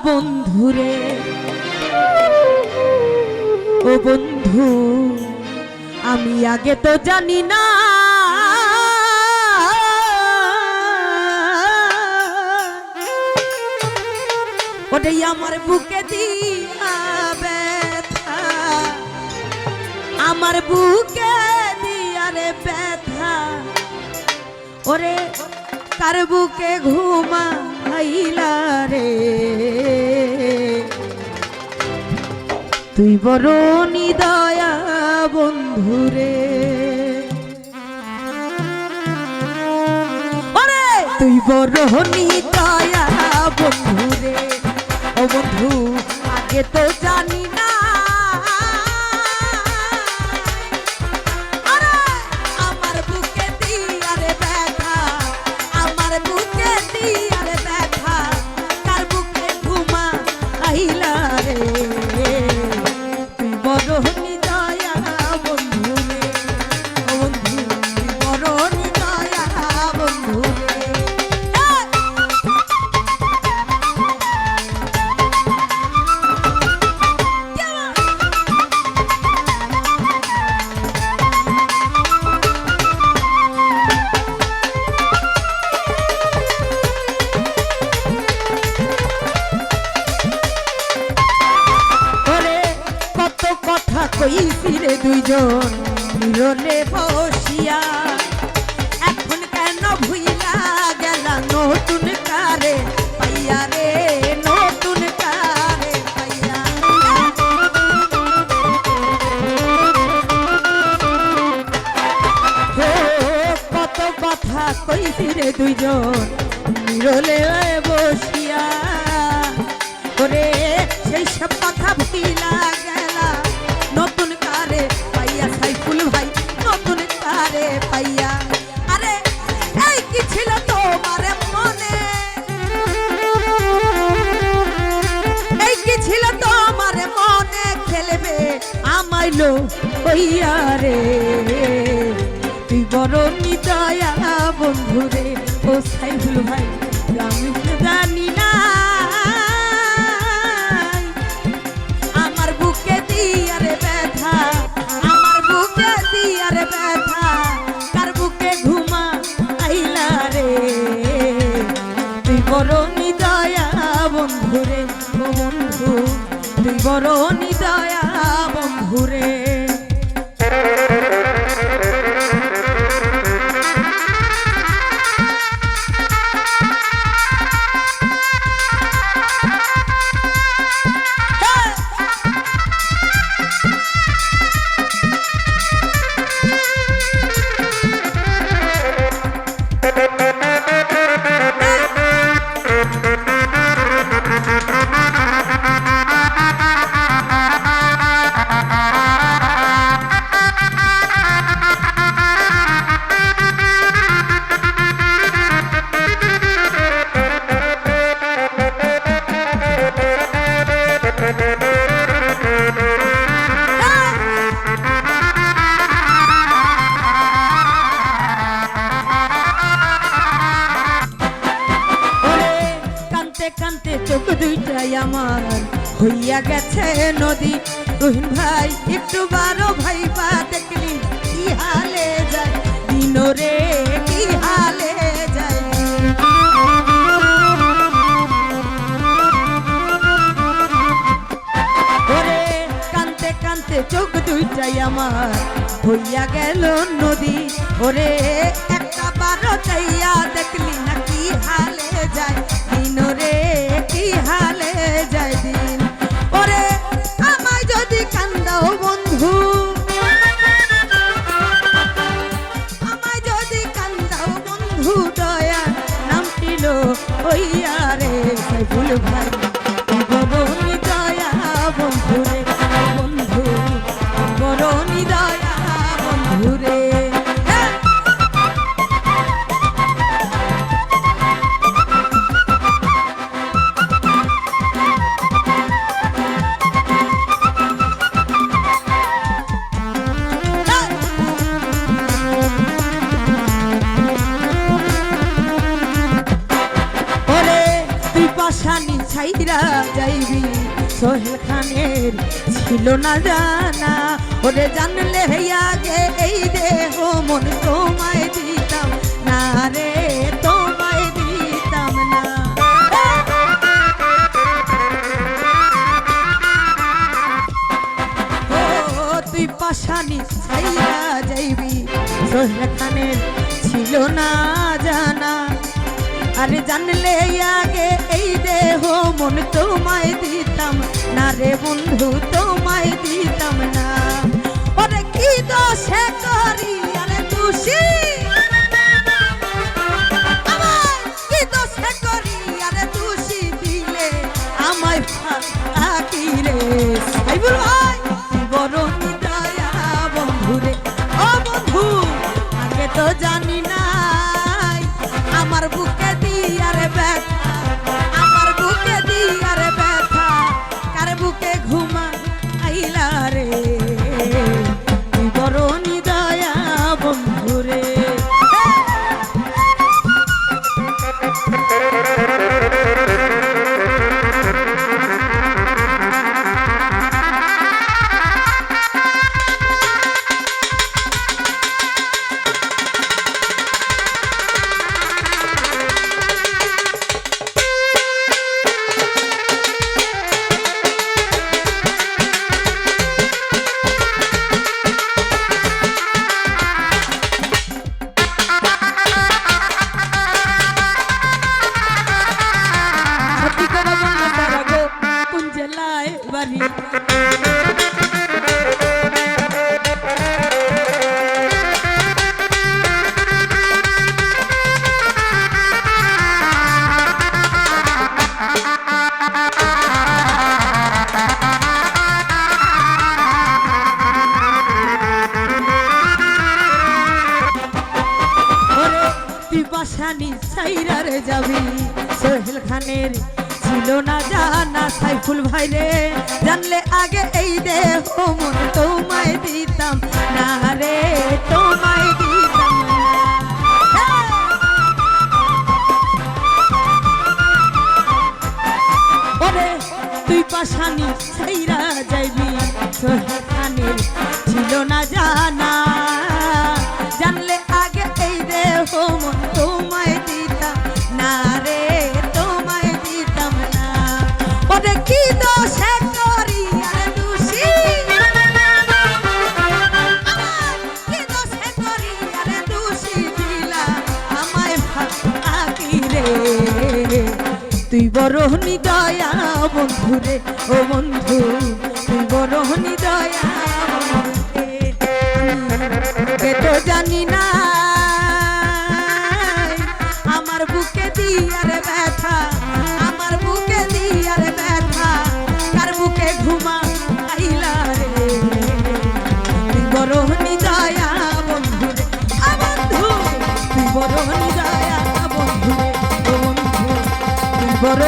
বন্ধুরে ও বন্ধু আমি আগে তো জানি না ওটাই আমার বুকে দিয়া ব্যথা আমার বুকে দিয়া রে ব্যথা ওরে কার বুকে ঘুমাইলা রে তুই বড় নিদয়া বন্ধুরে ওরে তুই বড় নিদয়া বন্ধুরে ও বন্ধু আগে তো জানি না আমার বুকে দিয়া রে ব্যথা আমার বুকে দিয়া রে ব্যথা কার বুকে ঘুমা আইলা রে তুই বড় নিদয়া বন্ধুরে ও বন্ধু তুই বড় নিদয়া বন্ধুরে কইছিলে দুইজন মিলনে বসিয়া এখন কেন ভুইলা গেলা নতুন কারে পাইয়া রে নতুন কারে পাইয়া কত কথা কইছিলে দুইজন মিলনে বসিয়া করে সেই সব কথা ভুইলা গেলা নতুন কারে পাইয়া সাইফুল ভাই নতুন কারে পাইয়া আরে এই কি ছিল তোমার মনে এই কি ছিল তোমার মনে খেলবে আমাইলো হইয়া রে তুই বড় নিদয়া বন্ধুরে ও সাইফুল ভাই আমি জানি না বড় নিদয়া বন্ধুরে ও বন্ধু তুই বড় নিদয়া বন্ধুরে কানতে চোখ দুইটাই আমার হইয়া গেছে নদী রহিম ভাই একটু বারো ভাই বা দেখলি কি হালে যায় দিন রে কি হালে যায় ওরে কানতে কানতে চোখ দুইটাই আমার হইয়া গেল নদী ওরে একটা বারো চাইয়া দেখলি না কি হালে যায় দিন রে কি হালে যায় দিন ওরে আমায় যদি কান্দাও বন্ধু আমায় যদি কান্দাও বন্ধু দয়া নামটি লো হইয়া রে সাইফুল ভাই বড় নিদয়া বন্ধুরে বন্ধু বড় নিদয়া বন্ধুরে ছাই ছাইরা যাইবি সোহেল খানের ছিল না জানা ওরে জানলে আগে এই দেহ মন তোমায় দিতাম না রে তোমায় দিতাম না ও তুই পাশানি ছাইরা যাইবি সোহেল খানের ছিল না জানা আরে জানলে আগে এই দেহ মন তোমায় দিতাম না রে বন্ধু তোমায় দিতাম না ওরে কি দোষে করি আরে দোষী কি দোষে করি আরে দোষী দিলে আমায় ফাঁকি রে সাইবুল ভাই বড় দয়া বন্ধু রে ও বন্ধু আগে তো জানি না আমার বুকে দিয়ারে ব্যথা আমার বুকে দিয়ারে ব্যথা কার বুকে ঘুমা আইলা রে তুই বড় নিদয়া বন্ধু রে বাড়ি তুই বাসানি ছাইরার যাবি সোহেল খানের ছিল না জানা সাইফুল ভাই রে জানলে আগে এই দেহ মন তোমায় দিতাম না রে তোমায় দিতাম ওরে তুই পাশানি ছাইরা যাইবি সোহেল খানের ছিল না জানা জানলে আগে এই দেহ মন তোমায় দিতাম না রে তোমায় দিতাম না ওরে কি দোষে করি আরে দোষী কি দোষে করি আরে দোষী দিলা আমায় ফাঁকি রে তুই বড় নিদয়া বন্ধু রে ও বন্ধু তুই বড় নিদয়া কে তো জানি না আমার বুকে দিয়ার ব্যথা আমার বুকে দিয়ার ব্যথা কার বুকে ঘুমা আইলা রে তুই বড় নিদয়া বন্ধু রে বন্ধু তুই বড় নিদয়া বন্ধু রে ও বন্ধু তুই বড়